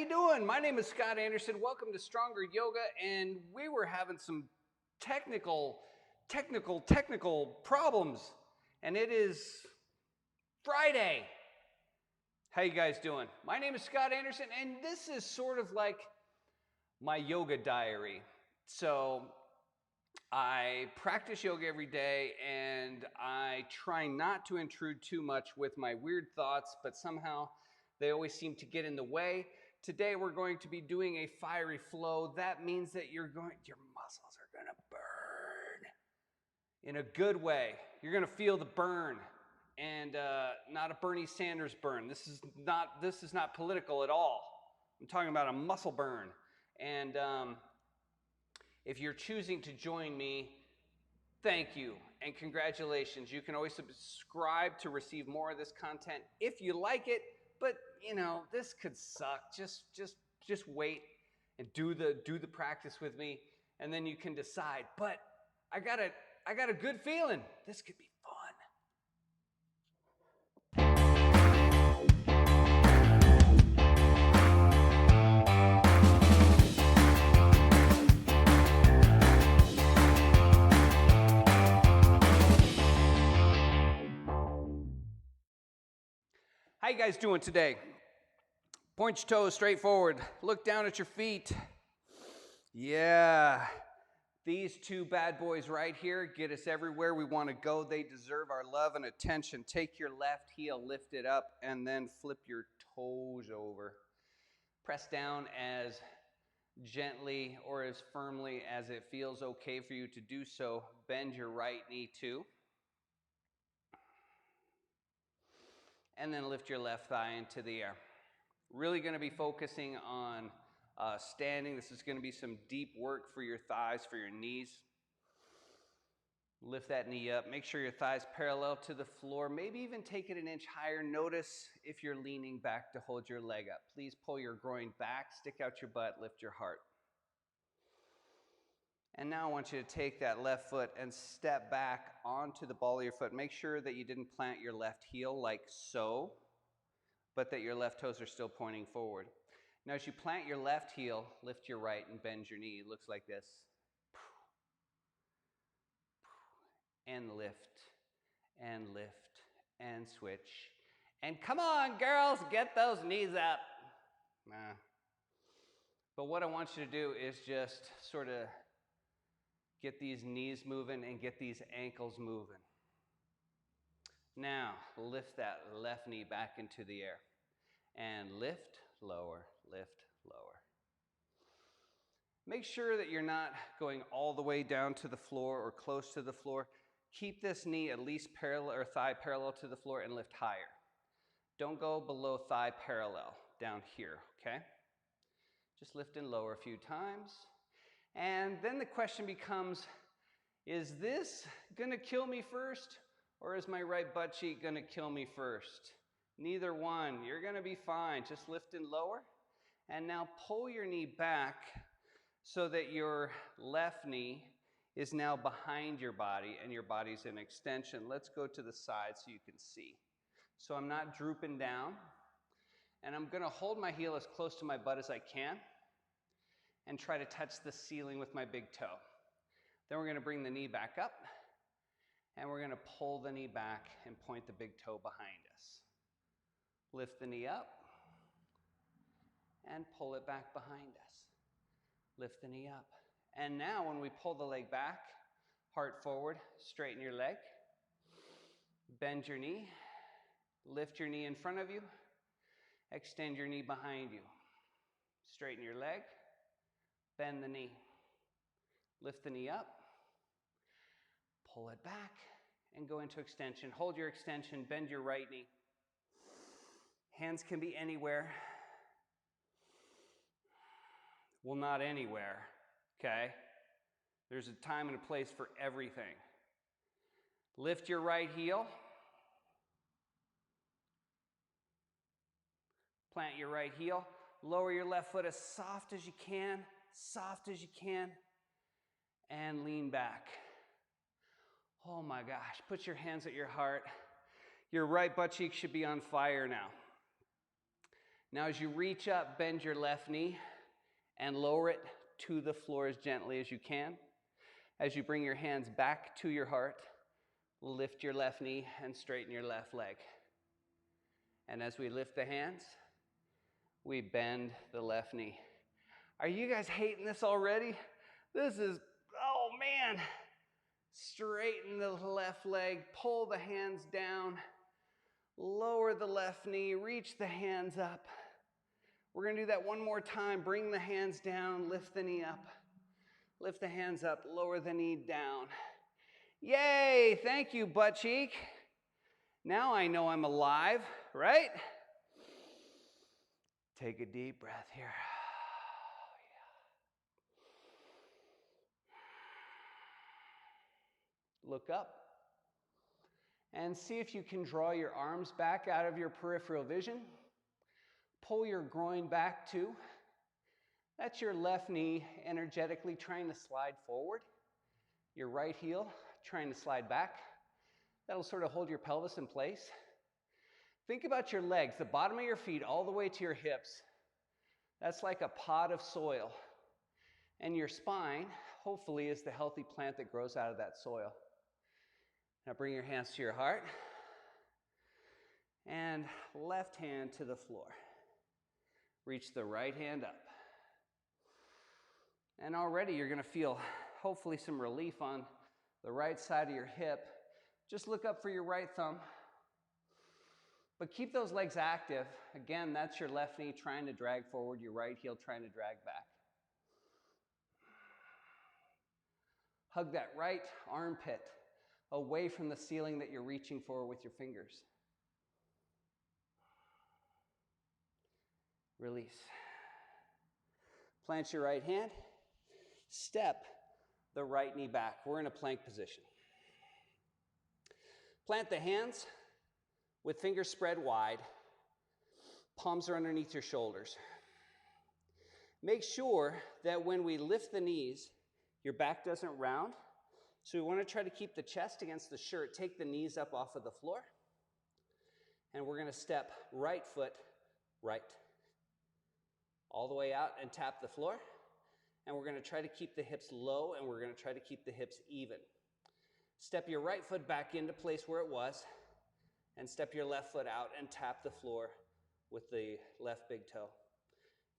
you doing? My name is Scott Anderson. Welcome to Stronger Yoga, and we were having some technical problems, and it is Friday. How you guys doing? My name is Scott Anderson, and this is sort of like my yoga diary. So I practice yoga every day, and I try not to intrude too much with my weird thoughts, but somehow they always seem to get in the way. Today we're going to be doing a fiery flow. That means that your muscles are going to burn in a good way. You're going to feel the burn, and not a Bernie Sanders burn. This is not political at all. I'm talking about a muscle burn. And if you're choosing to join me, thank you and congratulations. You can always subscribe to receive more of this content if you like it. But this could suck. Just wait and do the practice with me, and then you can decide. But I got a good feeling this could be fun. How you guys doing today? Point your toes straight forward. Look down at your feet. Yeah. These two bad boys right here get us everywhere we want to go. They deserve our love and attention. Take your left heel, lift it up, and then flip your toes over. Press down as gently or as firmly as it feels okay for you to do so. Bend your right knee too. And then lift your left thigh into the air. Really going to be focusing on standing. This is going to be some deep work for your thighs, for your knees. Lift that knee up. Make sure your thighs parallel to the floor. Maybe even take it an inch higher. Notice if you're leaning back to hold your leg up. Please pull your groin back, stick out your butt, lift your heart. And now I want you to take that left foot and step back onto the ball of your foot. Make sure that you didn't plant your left heel like so, but that your left toes are still pointing forward. Now as you plant your left heel, lift your right and bend your knee. It looks like this. And lift, and lift, and switch. And come on, girls, get those knees up. But what I want you to do is just sort of get these knees moving and get these ankles moving. Now, lift that left knee back into the air. And lift, lower, lift, lower. Make sure that you're not going all the way down to the floor or close to the floor. Keep this knee at least parallel or thigh parallel to the floor and lift higher. Don't go below thigh parallel down here, okay? Just lift and lower a few times. And then the question becomes, is this gonna kill me first, or is my right butt cheek gonna kill me first? Neither one. You're gonna be fine. Just lift and lower. And now pull your knee back so that your left knee is now behind your body and your body's in extension. Let's go to the side so you can see. So I'm not drooping down, and I'm gonna hold my heel as close to my butt as I can and try to touch the ceiling with my big toe. Then we're gonna bring the knee back up, and we're gonna pull the knee back and point the big toe behind us. Lift the knee up and pull it back behind us. Lift the knee up. And now when we pull the leg back, heart forward, straighten your leg, bend your knee, lift your knee in front of you, extend your knee behind you. Straighten your leg, bend the knee, lift the knee up, pull it back, and go into extension. Hold your extension, bend your right knee. Hands can be anywhere. Well, not anywhere, okay? There's a time and a place for everything. Lift your right heel. Plant your right heel. Lower your left foot as soft as you can, and lean back. Oh my gosh, put your hands at your heart. Your right butt cheek should be on fire now. Now as you reach up, bend your left knee and lower it to the floor as gently as you can. As you bring your hands back to your heart, lift your left knee and straighten your left leg. And as we lift the hands, we bend the left knee. Are you guys hating this already? This is, oh man. Straighten the left leg, pull the hands down, lower the left knee, reach the hands up. We're going to do that one more time. Bring the hands down, lift the knee up. Lift the hands up, lower the knee down. Yay! Thank you, butt cheek. Now I know I'm alive, right? Take a deep breath here. Look up and see if you can draw your arms back out of your peripheral vision. Pull your groin back too. That's your left knee energetically trying to slide forward. Your right heel trying to slide back. That'll sort of hold your pelvis in place. Think about your legs, the bottom of your feet all the way to your hips. That's like a pot of soil. And your spine, hopefully, is the healthy plant that grows out of that soil. Now bring your hands to your heart. And left hand to the floor. Reach the right hand up. And already you're going to feel, hopefully, some relief on the right side of your hip. Just look up for your right thumb. But keep those legs active. Again, that's your left knee trying to drag forward, your right heel trying to drag back. Hug that right armpit away from the ceiling that you're reaching for with your fingers. Release. Plant your right hand. Step the right knee back. We're in a plank position. Plant the hands with fingers spread wide. Palms are underneath your shoulders. Make sure that when we lift the knees, your back doesn't round. So we want to try to keep the chest against the shirt. Take the knees up off of the floor. And we're going to step right foot right. All the way out and tap the floor. And we're going to try to keep the hips low, and we're going to try to keep the hips even. Step your right foot back into place where it was, and step your left foot out and tap the floor with the left big toe.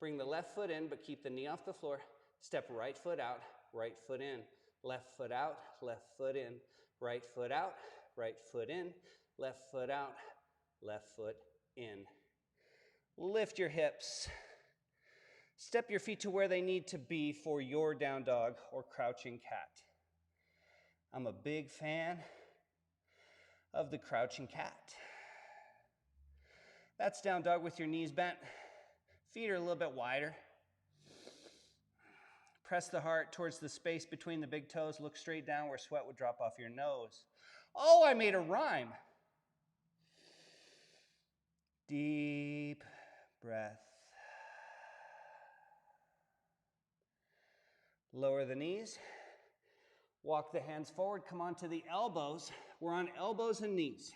Bring the left foot in, but keep the knee off the floor. Step right foot out, right foot in. Left foot out, left foot in. Right foot out, right foot in. Left foot out, left foot in. Lift your hips. Step your feet to where they need to be for your down dog or crouching cat. I'm a big fan of the crouching cat. That's down dog with your knees bent. Feet are a little bit wider. Press the heart towards the space between the big toes. Look straight down where sweat would drop off your nose. Oh, I made a rhyme. Deep breath. Lower the knees. Walk the hands forward. Come onto the elbows. We're on elbows and knees.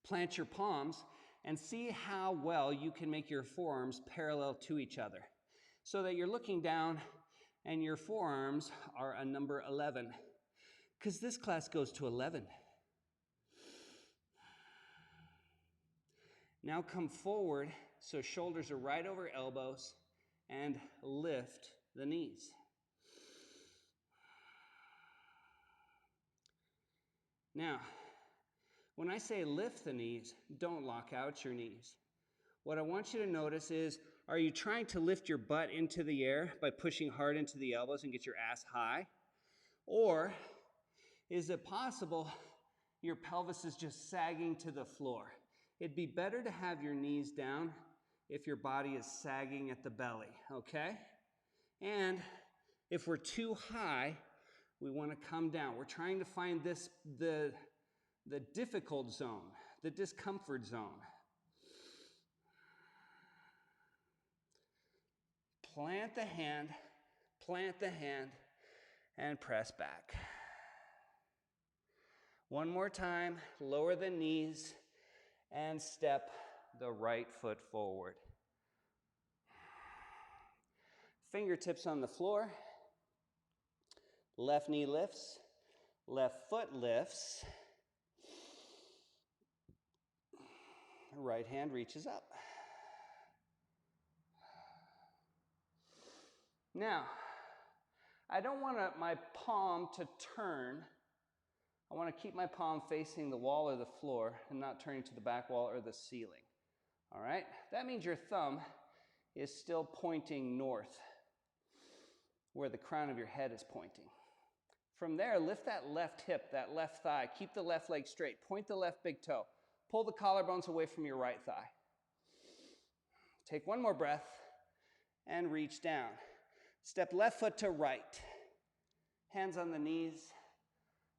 Plant your palms and see how well you can make your forearms parallel to each other so that you're looking down and your forearms are a number 11 because this class goes to 11. Now come forward so shoulders are right over elbows and lift the knees. Now, when I say lift the knees, don't lock out your knees. What I want you to notice is, are you trying to lift your butt into the air by pushing hard into the elbows and get your ass high? Or is it possible your pelvis is just sagging to the floor? It'd be better to have your knees down if your body is sagging at the belly, okay? And if we're too high, we want to come down. We're trying to find the difficult zone, the discomfort zone. Plant the hand, and press back. One more time, lower the knees and step the right foot forward. Fingertips on the floor. Left knee lifts. Left foot lifts. Right hand reaches up. Now, I don't want my palm to turn. I want to keep my palm facing the wall or the floor and not turning to the back wall or the ceiling. All right? That means your thumb is still pointing north, where the crown of your head is pointing. From there, lift that left hip, that left thigh. Keep the left leg straight. Point the left big toe. Pull the collarbones away from your right thigh. Take one more breath and reach down. Step left foot to right. Hands on the knees.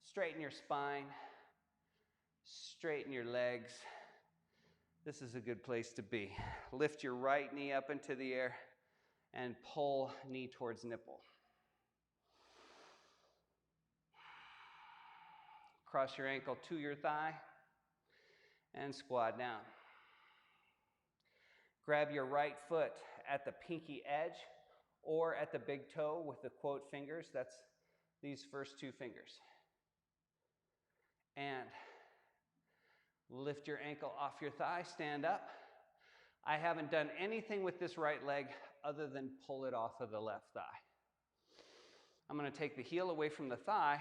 Straighten your spine. Straighten your legs. This is a good place to be. Lift your right knee up into the air and pull knee towards nipple. Cross your ankle to your thigh and squat down. Grab your right foot at the pinky edge or at the big toe with the quote fingers. That's these first two fingers. And lift your ankle off your thigh, stand up. I haven't done anything with this right leg other than pull it off of the left thigh. I'm going to take the heel away from the thigh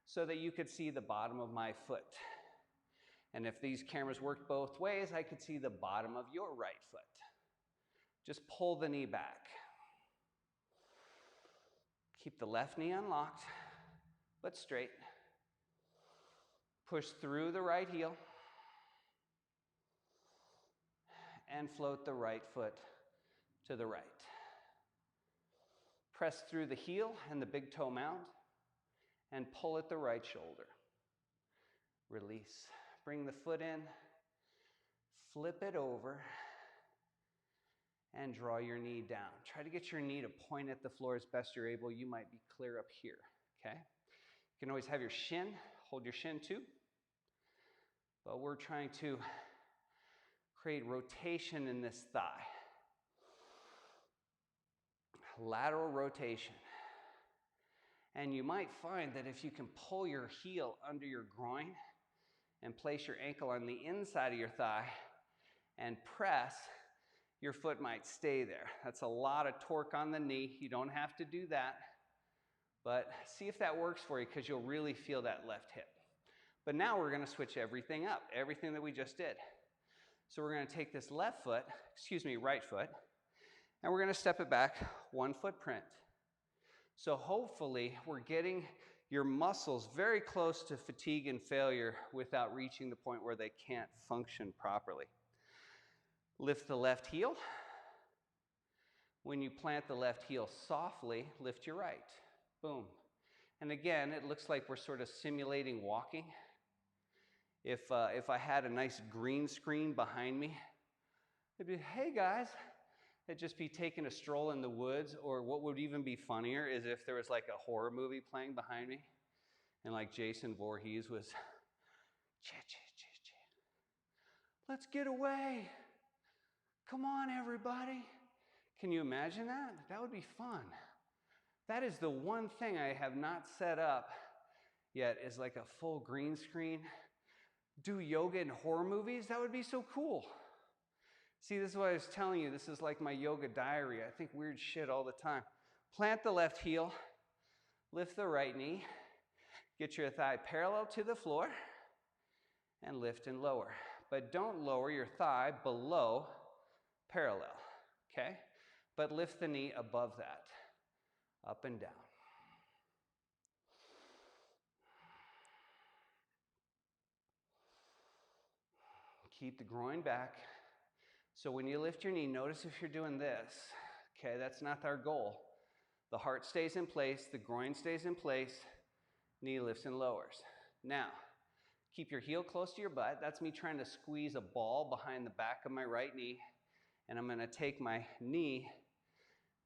so that you could see the bottom of my foot. And if these cameras worked both ways, I could see the bottom of your right foot. Just pull the knee back. Keep the left knee unlocked, but straight. Push through the right heel and float the right foot to the right. Press through the heel and the big toe mound and pull at the right shoulder. Release. Bring the foot in, flip it over, and draw your knee down. Try to get your knee to point at the floor as best you're able. You might be clear up here, okay? You can always have your shin, hold your shin too. But we're trying to create rotation in this thigh. Lateral rotation. And you might find that if you can pull your heel under your groin and place your ankle on the inside of your thigh and press, your foot might stay there. That's a lot of torque on the knee. You don't have to do that. But see if that works for you, because you'll really feel that left hip. But now we're going to switch everything up, everything that we just did. So we're going to take this right foot, and we're going to step it back one footprint. So hopefully we're getting your muscles very close to fatigue and failure without reaching the point where they can't function properly. Lift the left heel. When you plant the left heel softly, lift your right. Boom. And again, it looks like we're sort of simulating walking. If I had a nice green screen behind me, it'd be, hey guys, it'd just be taking a stroll in the woods, or what would even be funnier is if there was like a horror movie playing behind me, and like Jason Voorhees was, let's get away. Come on, everybody. Can you imagine that? That would be fun. That is the one thing I have not set up yet, is like a full green screen. Do yoga in horror movies? That would be so cool. See, this is what I was telling you. This is like my yoga diary. I think weird shit all the time. Plant the left heel, lift the right knee, get your thigh parallel to the floor, and lift and lower. But don't lower your thigh below parallel, okay? But lift the knee above that, up and down. Keep the groin back. So when you lift your knee, notice if you're doing this, okay? That's not our goal. The heart stays in place, the groin stays in place, knee lifts and lowers. Now, keep your heel close to your butt. That's me trying to squeeze a ball behind the back of my right knee, and I'm gonna take my knee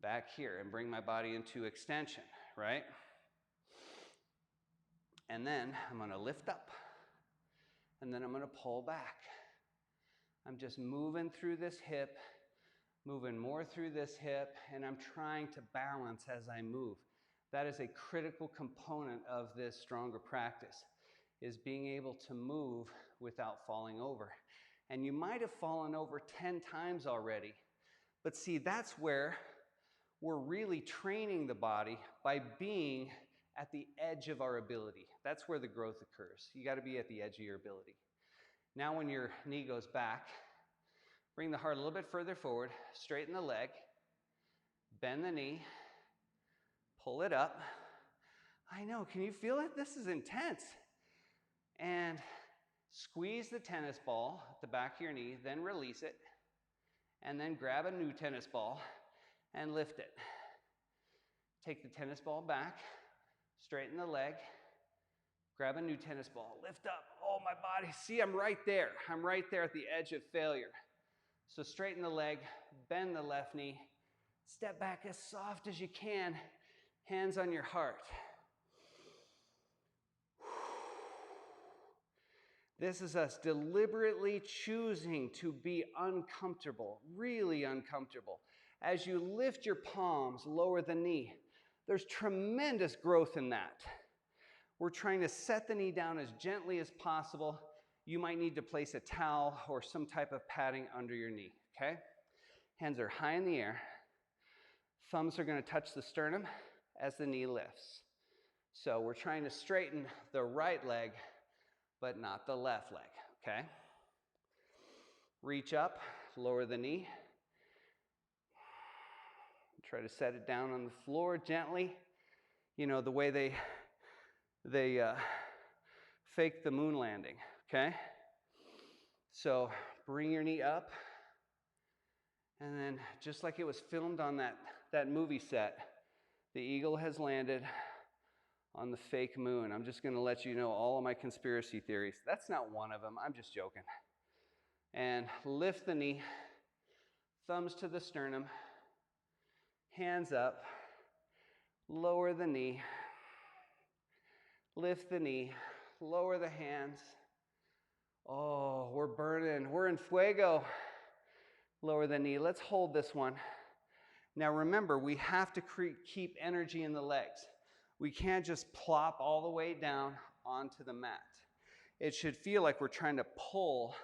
back here and bring my body into extension, right? And then I'm gonna lift up, and then I'm gonna pull back. I'm just moving through this hip, moving more through this hip, and I'm trying to balance as I move. That is a critical component of this stronger practice, is being able to move without falling over. And you might have fallen over 10 times already, but see, that's where we're really training the body by being at the edge of our ability. That's where the growth occurs. You got to be at the edge of your ability. Now when your knee goes back, bring the heart a little bit further forward, straighten the leg, bend the knee, pull it up. I know, can you feel it? This is intense. And squeeze the tennis ball at the back of your knee, then release it, and then grab a new tennis ball and lift it. Take the tennis ball back, straighten the leg, grab a new tennis ball, lift up. Oh, my body. See, I'm right there. I'm right there at the edge of failure. So straighten the leg, bend the left knee, step back as soft as you can, hands on your heart. This is us deliberately choosing to be uncomfortable, really uncomfortable. As you lift your palms, lower the knee. There's tremendous growth in that. We're trying to set the knee down as gently as possible. You might need to place a towel or some type of padding under your knee, okay? Hands are high in the air. Thumbs are going to touch the sternum as the knee lifts. So we're trying to straighten the right leg, but not the left leg, okay? Reach up, lower the knee. Try to set it down on the floor gently. You know, the way they fake the moon landing, okay? So bring your knee up, and then just like it was filmed on that movie set, the eagle has landed on the fake moon. I'm just going to let you know all of my conspiracy theories. That's not one of them. I'm just joking. And lift the knee, thumbs to the sternum, hands up, lower the knee, lift the knee, lower the hands. Oh, we're burning. We're in fuego. Lower the knee. Let's hold this one. Now remember, we have to keep energy in the legs. We can't just plop all the way down onto the mat. It should feel like we're trying to pull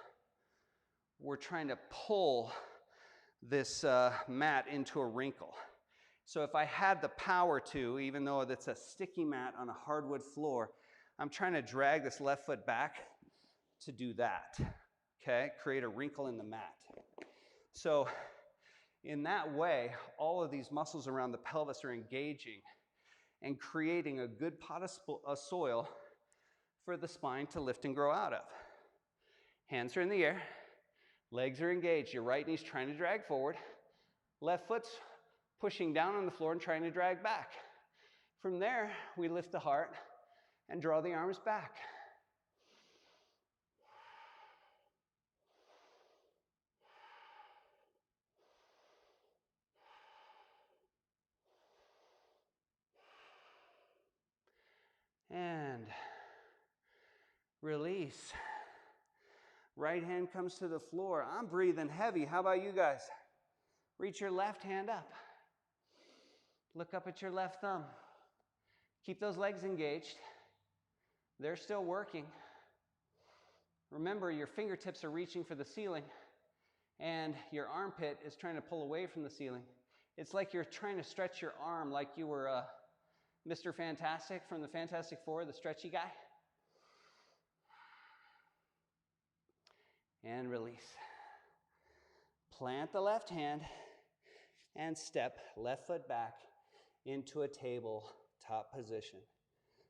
this mat into a wrinkle. So if I had the power to, even though it's a sticky mat on a hardwood floor, I'm trying to drag this left foot back to do that, okay? Create a wrinkle in the mat. So in that way, all of these muscles around the pelvis are engaging and creating a good pot of soil for the spine to lift and grow out of. Hands are in the air, legs are engaged. Your right knee's trying to drag forward, left foot's pushing down on the floor and trying to drag back. From there, we lift the heart and draw the arms back. And release. Right hand comes to the floor. I'm breathing heavy. How about you guys? Reach your left hand up. Look up at your left thumb. Keep those legs engaged. They're still working. Remember, your fingertips are reaching for the ceiling, and your armpit is trying to pull away from the ceiling. It's like you're trying to stretch your arm like you were Mr. Fantastic from the Fantastic Four, the stretchy guy. And release. Plant the left hand and step left foot back into a tabletop position.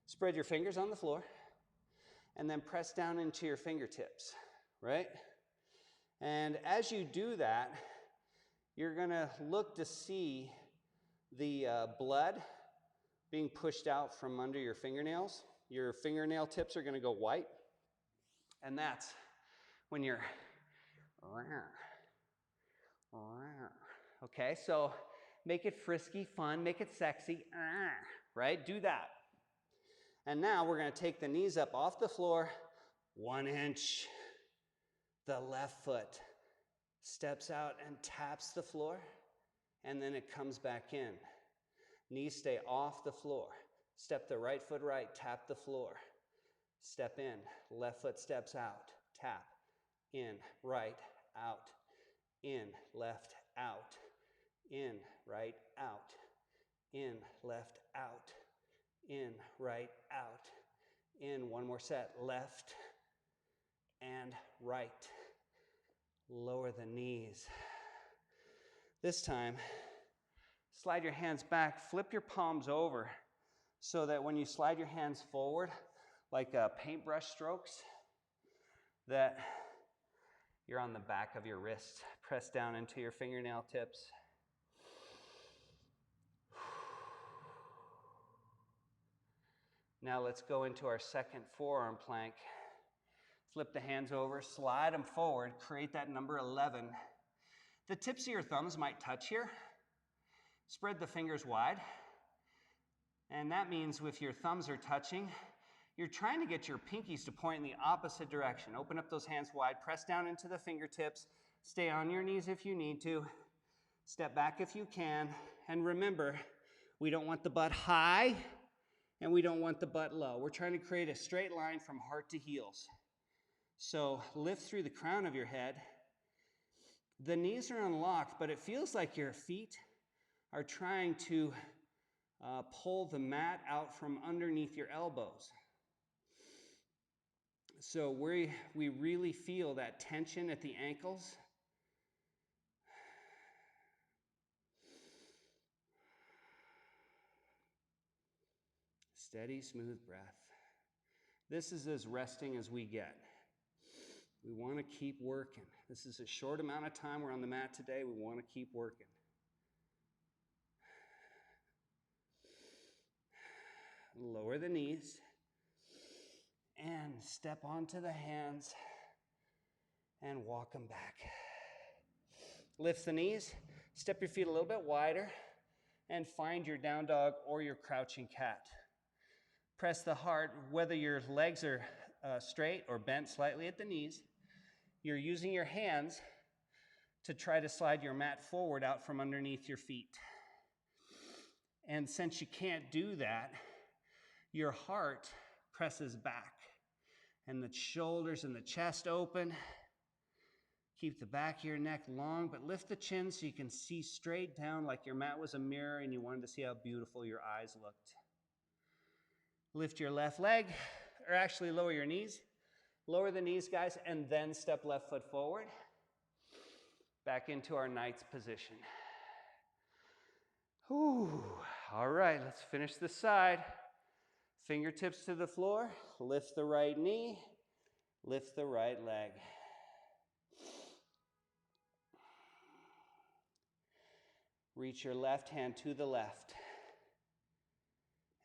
Spread your fingers on the floor and then press down into your fingertips, right? And as you do that, you're going to look to see the blood being pushed out from under your fingernails. Your fingernail tips are going to go white. And that's when you're, okay, so make it frisky, fun, make it sexy, right? Do that. And now we're going to take the knees up off the floor, 1 inch, the left foot steps out and taps the floor, and then it comes back in. Knees stay off the floor. Step the right foot right, tap the floor. Step in, left foot steps out, tap, in, right, out, in, left, out, in, right, out, in, left, out, in, right, out, in, one more set, left and right. Lower the knees. This time, slide your hands back, flip your palms over so that when you slide your hands forward, like paintbrush strokes, that you're on the back of your wrists. Press down into your fingernail tips. Now let's go into our second forearm plank. Flip the hands over, slide them forward, create that number 11. The tips of your thumbs might touch here. Spread the fingers wide. And that means if your thumbs are touching, you're trying to get your pinkies to point in the opposite direction. Open up those hands wide, press down into the fingertips, stay on your knees if you need to, step back if you can, and remember, we don't want the butt high and we don't want the butt low. We're trying to create a straight line from heart to heels. So lift through the crown of your head. The knees are unlocked, but it feels like your feet are trying to pull the mat out from underneath your elbows. So we really feel that tension at the ankles. Steady, smooth breath. This is as resting as we get. We want to keep working. This is a short amount of time we're on the mat today. We want to keep working. Lower the knees and step onto the hands and walk them back. Lift the knees, step your feet a little bit wider, and find your down dog or your crouching cat. Press the heart, whether your legs are straight or bent slightly at the knees. You're using your hands to try to slide your mat forward out from underneath your feet. And since you can't do that, your heart presses back and the shoulders and the chest open. Keep the back of your neck long, but lift the chin so you can see straight down like your mat was a mirror and you wanted to see how beautiful your eyes looked. Lift your left leg, or actually lower your knees. Lower the knees, guys, and then step left foot forward. Back into our knight's position. Whew. All right, let's finish this side. Fingertips to the floor. Lift the right knee. Lift the right leg. Reach your left hand to the left.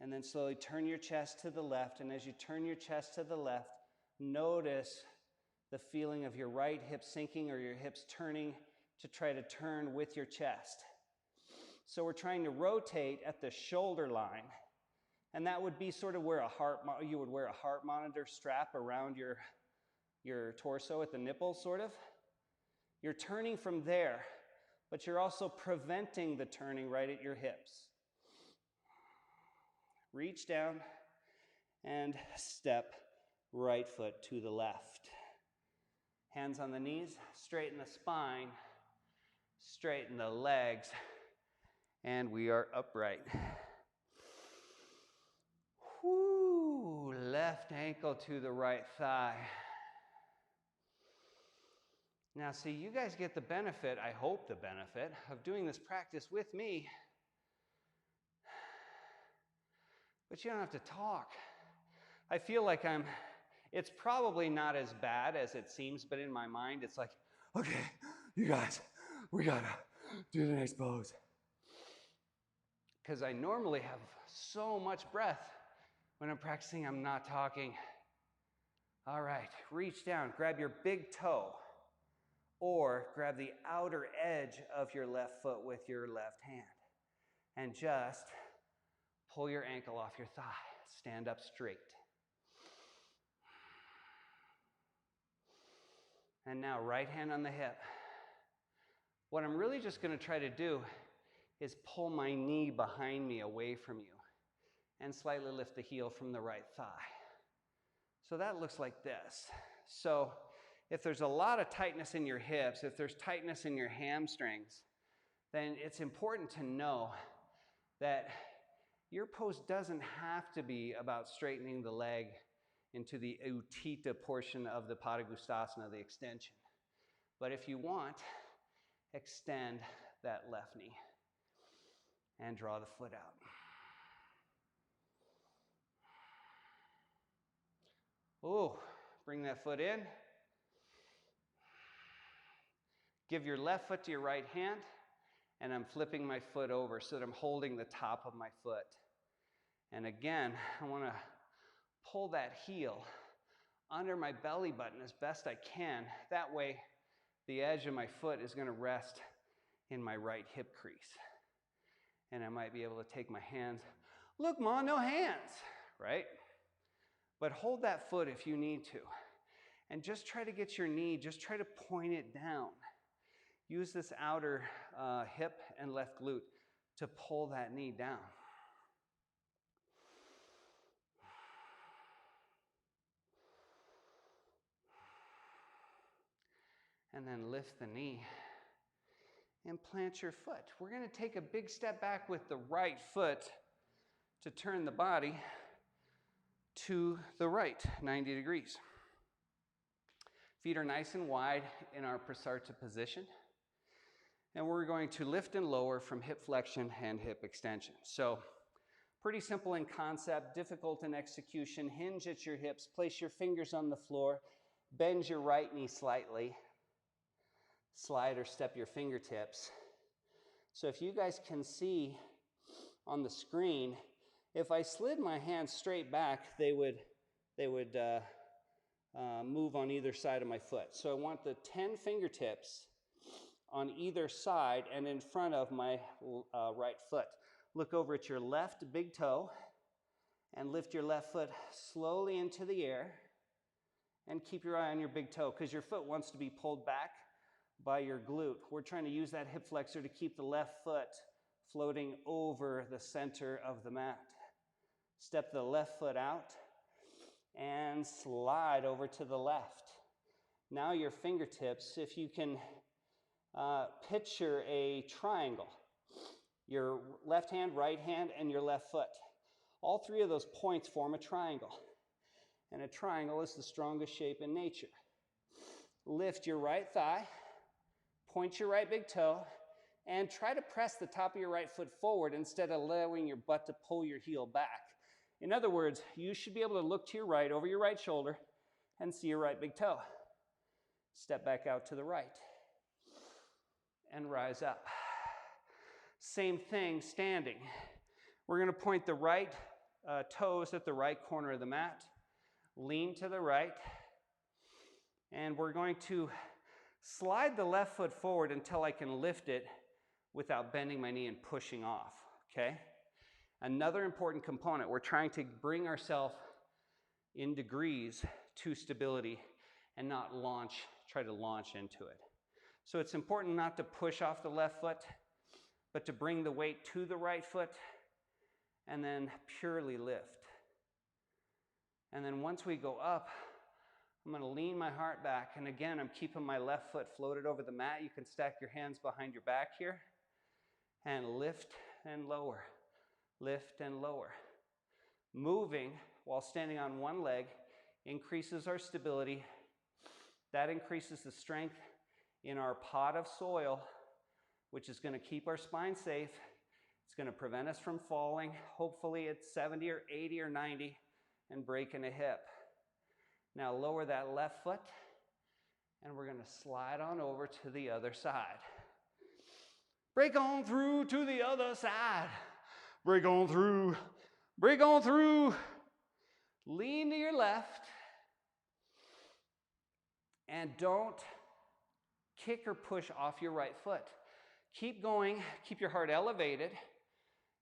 And then slowly turn your chest to the left. And as you turn your chest to the left, notice the feeling of your right hip sinking or your hips turning to try to turn with your chest. So we're trying to rotate at the shoulder line. And that would be sort of where you would wear a heart monitor strap around your torso at the nipples, sort of. You're turning from there, but you're also preventing the turning right at your hips. Reach down and step right foot to the left. Hands on the knees, straighten the spine, straighten the legs, and we are upright. Whoo, left ankle to the right thigh. Now, see, you guys get the benefit, I hope the benefit, of doing this practice with me. But you don't have to talk. I feel like it's probably not as bad as it seems, but in my mind, it's like, okay, you guys, we gotta do the next pose. Because I normally have so much breath when I'm practicing, I'm not talking. All right, reach down, grab your big toe, or grab the outer edge of your left foot with your left hand, and just pull your ankle off your thigh. Stand up straight. And now right hand on the hip. What I'm really just going to try to do is pull my knee behind me away from you and slightly lift the heel from the right thigh. So that looks like this. So if there's a lot of tightness in your hips, if there's tightness in your hamstrings, then it's important to know that your pose doesn't have to be about straightening the leg into the Utthita portion of the Padangusthasana, the extension. But if you want, extend that left knee and draw the foot out. Oh, bring that foot in. Give your left foot to your right hand, and I'm flipping my foot over so that I'm holding the top of my foot. And again, I want to pull that heel under my belly button as best I can. That way, the edge of my foot is going to rest in my right hip crease. And I might be able to take my hands. Look, Ma, no hands, right? But hold that foot if you need to. And just try to get your knee, just try to point it down. Use this outer hip and left glute to pull that knee down. And then lift the knee and plant your foot. We're going to take a big step back with the right foot to turn the body to the right, 90 degrees. Feet are nice and wide in our prasarta position. And we're going to lift and lower from hip flexion and hip extension. So pretty simple in concept, difficult in execution. Hinge at your hips, place your fingers on the floor, bend your right knee slightly. Slide or step your fingertips. So if you guys can see on the screen, if I slid my hands straight back, they would move on either side of my foot. So I want the 10 fingertips on either side and in front of my right foot. Look over at your left big toe and lift your left foot slowly into the air and keep your eye on your big toe because your foot wants to be pulled back by your glute. We're trying to use that hip flexor to keep the left foot floating over the center of the mat. Step the left foot out and slide over to the left. Now your fingertips, if you can picture a triangle, your left hand, right hand, and your left foot. All three of those points form a triangle. And a triangle is the strongest shape in nature. Lift your right thigh, point your right big toe, and try to press the top of your right foot forward instead of allowing your butt to pull your heel back. In other words, you should be able to look to your right, over your right shoulder, and see your right big toe. Step back out to the right, and rise up. Same thing, standing. We're going to point the right toes at the right corner of the mat, lean to the right, and we're going to slide the left foot forward until I can lift it without bending my knee and pushing off, okay? Another important component, we're trying to bring ourselves in degrees to stability and not try to launch into it. So it's important not to push off the left foot, but to bring the weight to the right foot and then purely lift. And then once we go up, I'm going to lean my heart back. And again, I'm keeping my left foot floated over the mat. You can stack your hands behind your back here and lift and lower, lift and lower. Moving while standing on one leg increases our stability. That increases the strength in our pot of soil, which is going to keep our spine safe. It's going to prevent us from falling, hopefully at 70 or 80 or 90, and breaking a hip. Now lower that left foot, and we're going to slide on over to the other side. Break on through to the other side. Break on through. Break on through. Lean to your left. And don't kick or push off your right foot. Keep going, keep your heart elevated,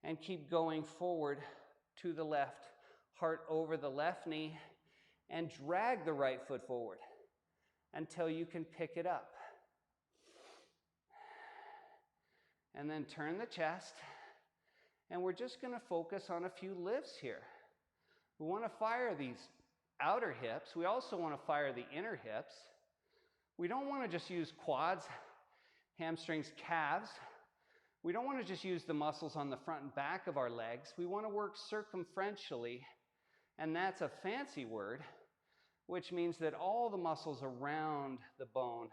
and keep going forward to the left. Heart over the left knee, and drag the right foot forward until you can pick it up. And then turn the chest. And we're just going to focus on a few lifts here. We want to fire these outer hips. We also want to fire the inner hips. We don't want to just use quads, hamstrings, calves. We don't want to just use the muscles on the front and back of our legs. We want to work circumferentially, and that's a fancy word, which means that all the muscles around the bone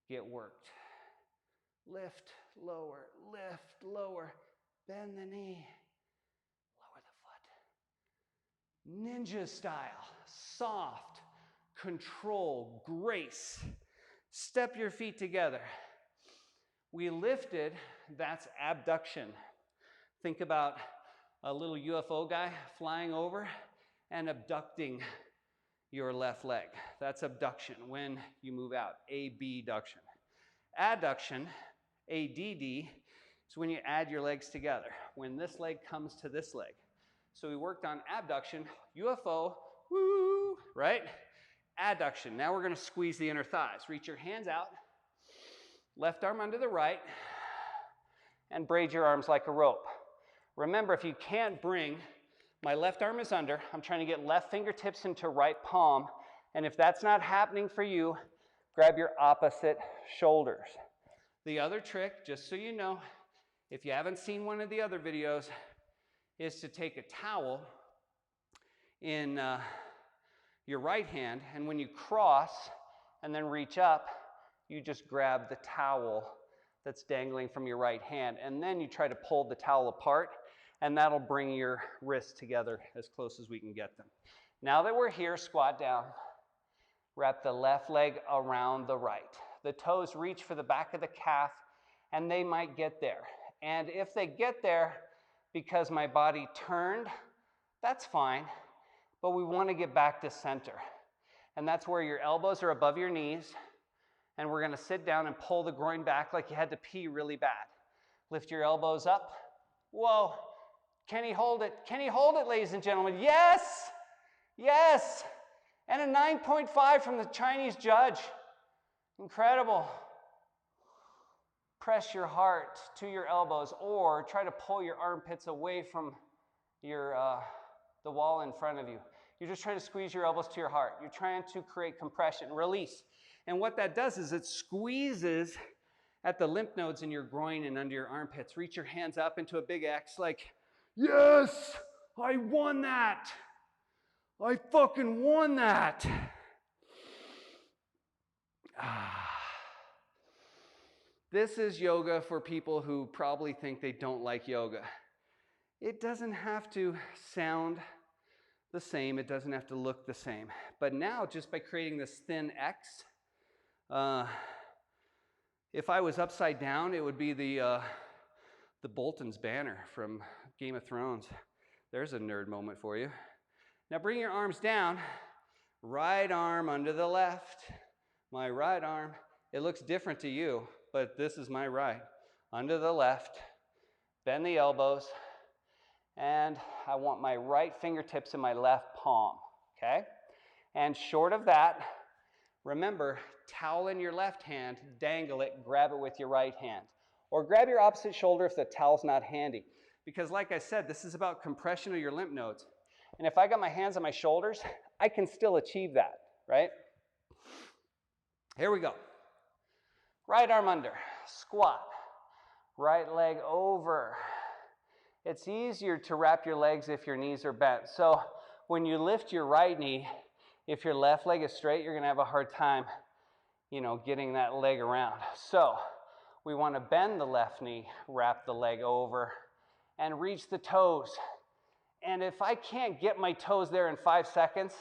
get worked. Lift, lower, bend the knee, lower the foot. Ninja style, soft, control, grace. Step your feet together. We lifted, that's abduction. Think about a little UFO guy flying over and abducting your left leg. That's abduction when you move out, abduction. Adduction, ADD, is when you add your legs together, when this leg comes to this leg. So we worked on abduction, UFO, woo, right? Adduction, now we're gonna squeeze the inner thighs. Reach your hands out, left arm under the right, and braid your arms like a rope. Remember, if you can't bring, my left arm is under, I'm trying to get left fingertips into right palm, and if that's not happening for you, grab your opposite shoulders. The other trick, just so you know, if you haven't seen one of the other videos, is to take a towel in your right hand, and when you cross and then reach up, you just grab the towel that's dangling from your right hand, and then you try to pull the towel apart, and that'll bring your wrists together as close as we can get them. Now that we're here, squat down. Wrap the left leg around the right. The toes reach for the back of the calf, and they might get there. And if they get there because my body turned, that's fine, but we want to get back to center. And that's where your elbows are above your knees, and we're going to sit down and pull the groin back like you had to pee really bad. Lift your elbows up. Whoa. Can he hold it? Can he hold it, ladies and gentlemen? Yes! Yes! And a 9.5 from the Chinese judge. Incredible. Press your heart to your elbows, or try to pull your armpits away from your, the wall in front of you. You're just trying to squeeze your elbows to your heart. You're trying to create compression, release. And what that does is it squeezes at the lymph nodes in your groin and under your armpits. Reach your hands up into a big X like, yes, I won that. I fucking won that. This is yoga for people who probably think they don't like yoga. It doesn't have to sound the same. It doesn't have to look the same. But now, just by creating this thin X, if I was upside down, it would be the Bolton's banner from Game of Thrones. There's a nerd moment for you. Now bring your arms down. Right arm under the left. My right arm. It looks different to you, but this is my right. Under the left. Bend the elbows. And I want my right fingertips in my left palm, okay? And short of that, remember, towel in your left hand, dangle it, grab it with your right hand. Or grab your opposite shoulder if the towel's not handy. Because like I said, this is about compression of your lymph nodes. And if I got my hands on my shoulders, I can still achieve that, right? Here we go. Right arm under, squat. Right leg over. It's easier to wrap your legs if your knees are bent. So when you lift your right knee, if your left leg is straight, you're going to have a hard time, getting that leg around. So we want to bend the left knee, wrap the leg over, and reach the toes. And if I can't get my toes there in 5 seconds,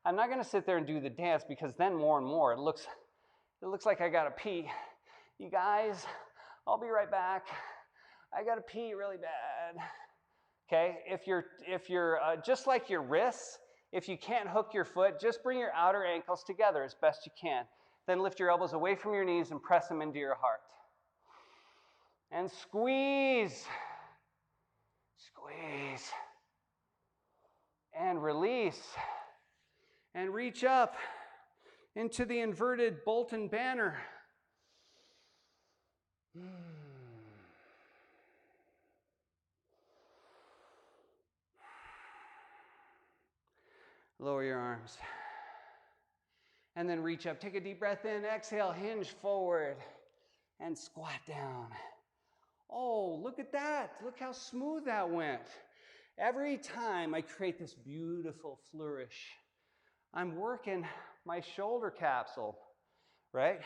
I'm not going to sit there and do the dance, because then more and more it looks like I got to pee. You guys, I'll be right back. I got to pee really bad. Okay, if you're just like your wrists, if you can't hook your foot, just bring your outer ankles together as best you can. Then lift your elbows away from your knees and press them into your heart. And squeeze. Squeeze. And release. And reach up into the inverted Bolton banner. Lower your arms. And then reach up. Take a deep breath in. Exhale, hinge forward. And squat down. Oh, look at that. Look how smooth that went. Every time I create this beautiful flourish, I'm working my shoulder capsule, right?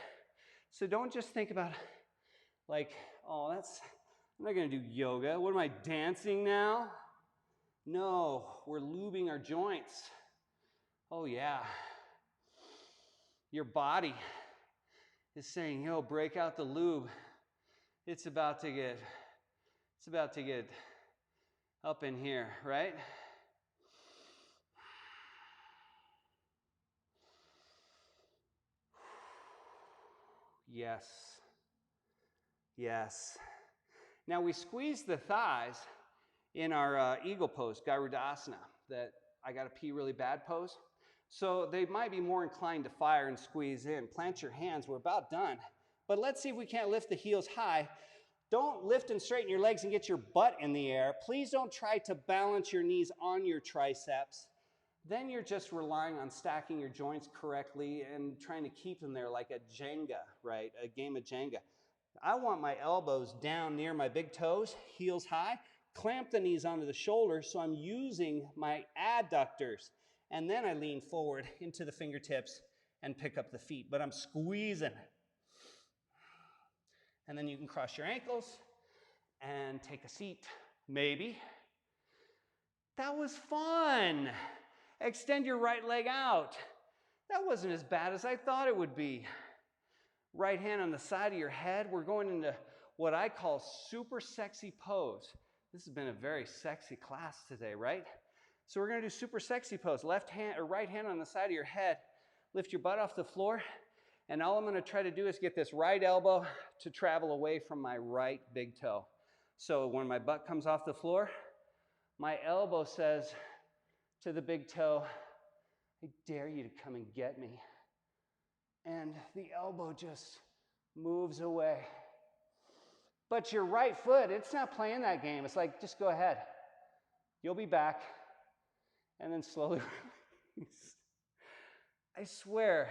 So don't just think about like, oh, I'm not gonna do yoga. What am I, dancing now? No, we're lubing our joints. Oh yeah. Your body is saying, yo, break out the lube. It's about to get up in here, right? Yes. Yes. Now we squeeze the thighs in our eagle pose, Garudasana, that I gotta pee really bad pose. So they might be more inclined to fire and squeeze in. Plant your hands, we're about done. But let's see if we can't lift the heels high. Don't lift and straighten your legs and get your butt in the air. Please don't try to balance your knees on your triceps. Then you're just relying on stacking your joints correctly and trying to keep them there like a Jenga, right? A game of Jenga. I want my elbows down near my big toes, heels high, clamp the knees onto the shoulders so I'm using my adductors. And then I lean forward into the fingertips and pick up the feet, but I'm squeezing. And then you can cross your ankles and take a seat, maybe. That was fun. Extend your right leg out. That wasn't as bad as I thought it would be. Right hand on the side of your head. We're going into what I call super sexy pose. This has been a very sexy class today, right? So we're going to do super sexy pose. Left hand or right hand on the side of your head. Lift your butt off the floor. And all I'm going to try to do is get this right elbow to travel away from my right big toe. So when my butt comes off the floor, my elbow says to the big toe, I dare you to come and get me. And the elbow just moves away. But your right foot, it's not playing that game. It's like, just go ahead. You'll be back. And then slowly release. I swear,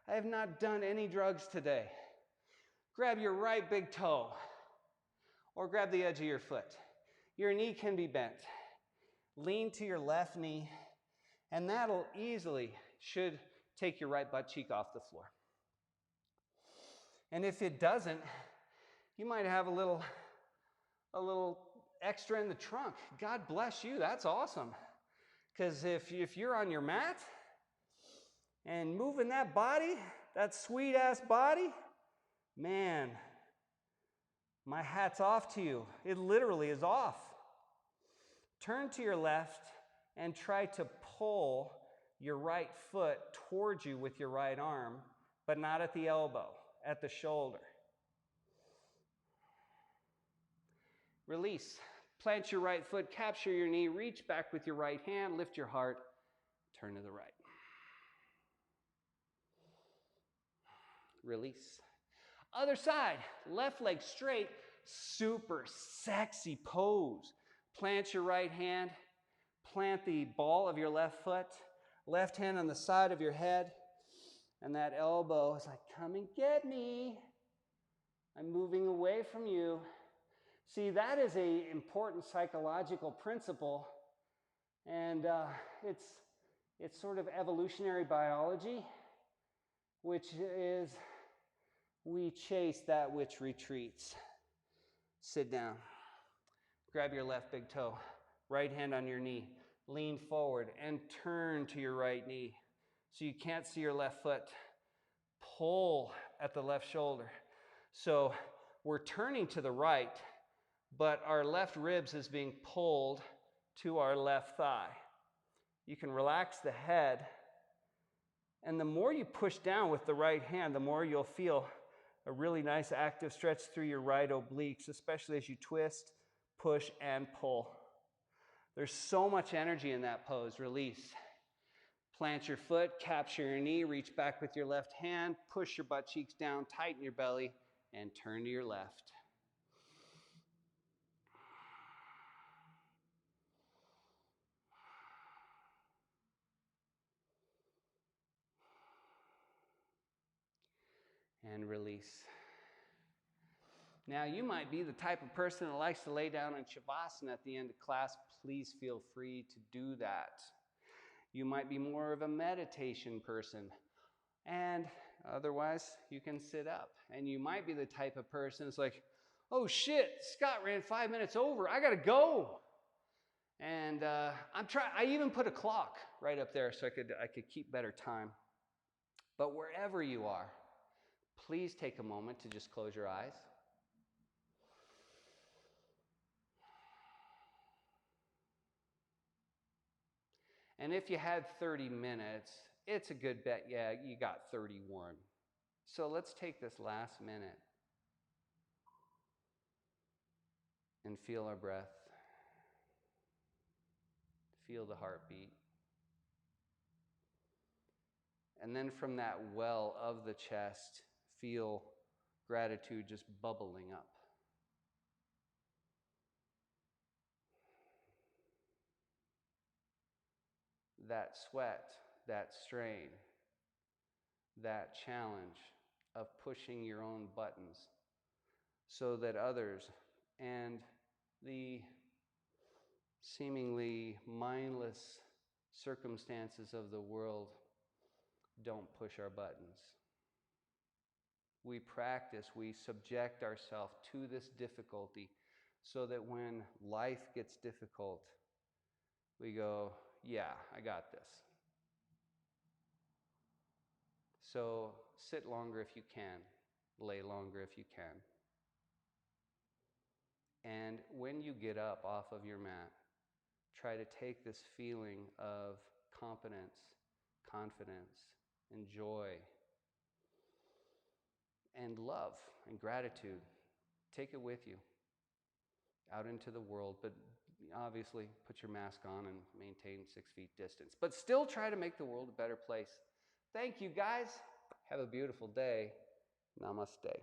I have not done any drugs today. Grab your right big toe or grab the edge of your foot. Your knee can be bent. Lean to your left knee, and that'll easily should take your right butt cheek off the floor. And if it doesn't, you might have a little extra in the trunk. God bless you, that's awesome. Because if you're on your mat and moving that body, that sweet ass body, man, my hat's off to you. It literally is off. Turn to your left and try to pull your right foot towards you with your right arm, but not at the elbow, at the shoulder. Release. Plant your right foot, capture your knee, reach back with your right hand, lift your heart, turn to the right. Release. Other side, left leg straight, super sexy pose. Plant your right hand, plant the ball of your left foot, left hand on the side of your head, and that elbow is like, come and get me. I'm moving away from you. See, that is an important psychological principle, and it's sort of evolutionary biology, which is we chase that which retreats. Sit down. Grab your left big toe, right hand on your knee, lean forward and turn to your right knee so you can't see your left foot. Pull at the left shoulder. So we're turning to the right, but our left ribs is being pulled to our left thigh. You can relax the head, and the more you push down with the right hand, the more you'll feel a really nice active stretch through your right obliques, especially as you twist, push, and pull. There's so much energy in that pose. Release. Plant your foot, capture your knee, reach back with your left hand, push your butt cheeks down, tighten your belly, and turn to your left. and release. Now, you might be the type of person that likes to lay down in Shavasana at the end of class. Please feel free to do that. You might be more of a meditation person, and otherwise, you can sit up. And you might be the type of person that's like, oh shit, Scott ran 5 minutes over. I gotta go. And I even put a clock right up there so I could keep better time. But wherever you are, please take a moment to just close your eyes. And if you had 30 minutes, it's a good bet, yeah, you got 31. So let's take this last minute and feel our breath. Feel the heartbeat. And then from that well of the chest, feel gratitude just bubbling up. That sweat, that strain, that challenge of pushing your own buttons so that others and the seemingly mindless circumstances of the world don't push our buttons. We practice, we subject ourselves to this difficulty so that when life gets difficult, we go, yeah, I got this. So sit longer if you can, lay longer if you can. And when you get up off of your mat, try to take this feeling of competence, confidence, and joy, and love and gratitude. Take it with you out into the world, but obviously put your mask on and maintain 6 feet distance. But still try to make the world a better place. Thank you, guys. Have a beautiful day. Namaste.